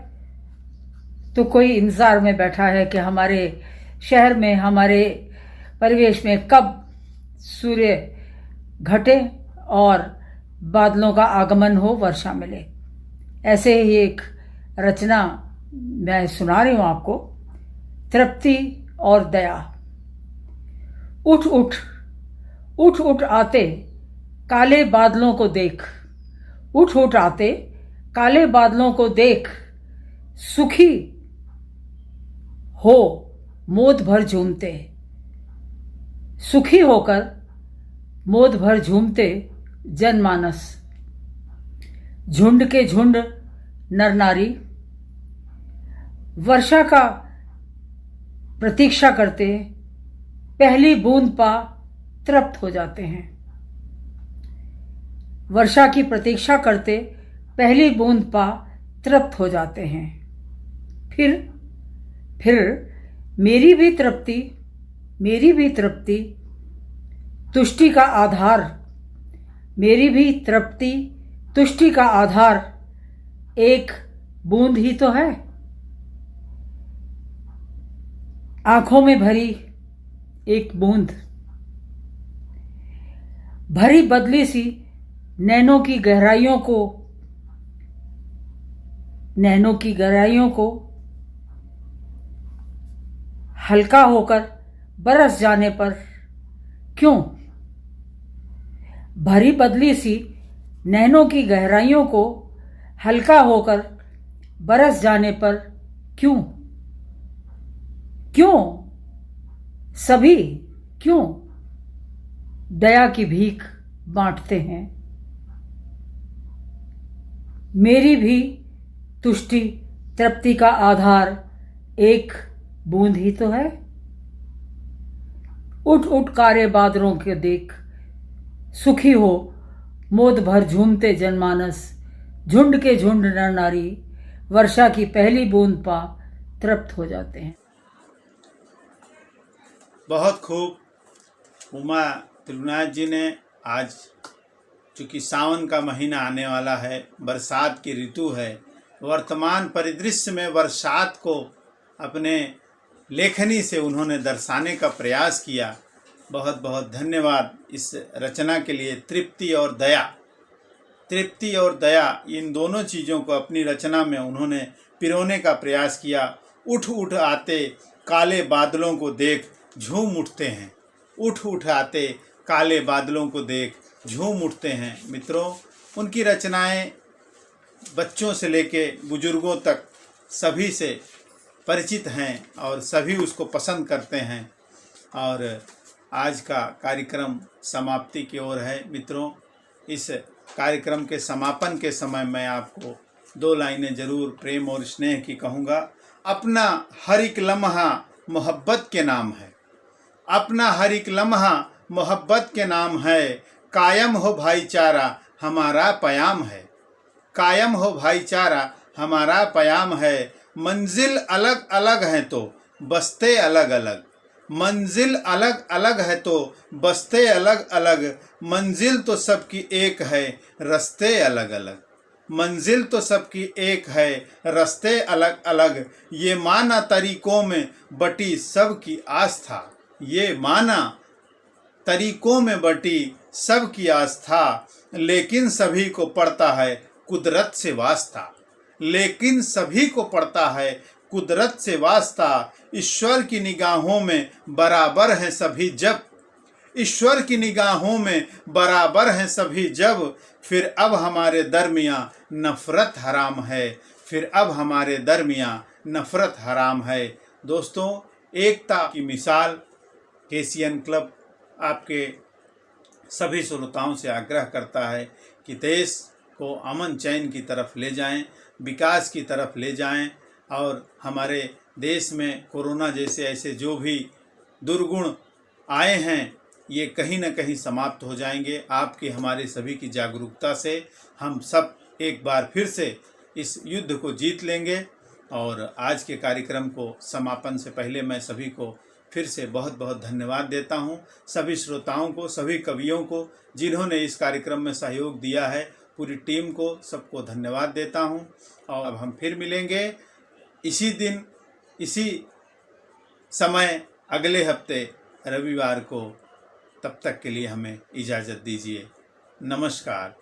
तो कोई इंतजार में बैठा है कि हमारे शहर में, हमारे परिवेश में कब सूर्य घटे और बादलों का आगमन हो, वर्षा मिले। ऐसे ही एक रचना मैं सुना रही हूँ आपको, तृप्ति और दया। उठ उठ उठ उठ आते काले बादलों को देख, उठ उठ आते काले बादलों को देख, सुखी हो मोद भर झूमते, सुखी होकर मोद भर झूमते जनमानस। झुंड के झुंड नर नारी वर्षा का प्रतीक्षा करते पहली बूंद पा तृप्त हो जाते हैं, वर्षा की प्रतीक्षा करते पहली बूंद पा तृप्त हो जाते हैं। फिर मेरी भी तृप्ति तुष्टि का आधार, मेरी भी तृप्ति तुष्टि का आधार एक बूंद ही तो है। आंखों में भरी एक बूंद, भरी बदली सी नैनों की गहराइयों को हल्का होकर बरस जाने पर क्यों, भरी बदली सी नैनों की गहराइयों को हल्का होकर बरस जाने पर क्यों, क्यों सभी क्यों दया की भीख बांटते हैं। मेरी भी तुष्टि तृप्ति का आधार एक बूंद ही तो है। उठ उठ कारे बादलों के देख, सुखी हो मोद भर झूमते जनमानस। झुंड के झुंड नर नारी वर्षा की पहली बूंद पा तृप्त हो जाते हैं। बहुत खूब। उमा तिगुनायत जी ने आज चूँकि सावन का महीना आने वाला है, बरसात की ऋतु है, वर्तमान परिदृश्य में बरसात को अपने लेखनी से उन्होंने दर्शाने का प्रयास किया। बहुत बहुत धन्यवाद इस रचना के लिए। तृप्ति और दया इन दोनों चीज़ों को अपनी रचना में उन्होंने पिरोने का प्रयास किया। उठ उठ आते काले बादलों को देख झूम उठते हैं, उठ उठ आते काले बादलों को देख झूम उठते हैं। मित्रों, उनकी रचनाएं बच्चों से लेके बुजुर्गों तक सभी से परिचित हैं और सभी उसको पसंद करते हैं। और आज का कार्यक्रम समाप्ति की ओर है। मित्रों, इस कार्यक्रम के समापन के समय मैं आपको 2 लाइनें ज़रूर प्रेम और स्नेह की कहूँगा। अपना हर एक लम्हा मोहब्बत के नाम है, अपना हर एक लम्हा मोहब्बत के नाम है। कायम हो भाईचारा हमारा पयाम है, कायम हो भाईचारा हमारा पयाम है। मंजिल अलग अलग है तो बस्ते अलग अलग, मंजिल अलग अलग है तो बस्ते अलग अलग। मंजिल तो सबकी एक है, रास्ते अलग अलग, मंजिल तो सबकी एक है, रास्ते अलग अलग। ये माना तरीकों में बटी सबकी आस्था, ये माना तरीकों में बटी सबकी आस्था। लेकिन सभी को पड़ता है कुदरत से वास्ता, लेकिन सभी को पड़ता है कुदरत से वास्ता। ईश्वर की निगाहों में बराबर हैं सभी जब, ईश्वर की निगाहों में बराबर हैं सभी जब। फिर अब हमारे दरमियाँ नफ़रत हराम है, फिर अब हमारे दरमियाँ नफ़रत हराम है। दोस्तों, एकता की मिसाल केसीएन क्लब आपके सभी श्रोताओं से आग्रह करता है कि देश को अमन चैन की तरफ ले जाएं, विकास की तरफ ले जाएं और हमारे देश में कोरोना जैसे ऐसे जो भी दुर्गुण आए हैं ये कहीं न कहीं समाप्त हो जाएंगे। आपकी हमारे सभी की जागरूकता से हम सब एक बार फिर से इस युद्ध को जीत लेंगे। और आज के कार्यक्रम को समापन से पहले मैं सभी को फिर से बहुत बहुत धन्यवाद देता हूं। सभी श्रोताओं को, सभी कवियों को जिन्होंने इस कार्यक्रम में सहयोग दिया है, पूरी टीम को सबको धन्यवाद देता हूं। और अब हम फिर मिलेंगे इसी दिन इसी समय अगले हफ्ते रविवार को। तब तक के लिए हमें इजाज़त दीजिए। नमस्कार।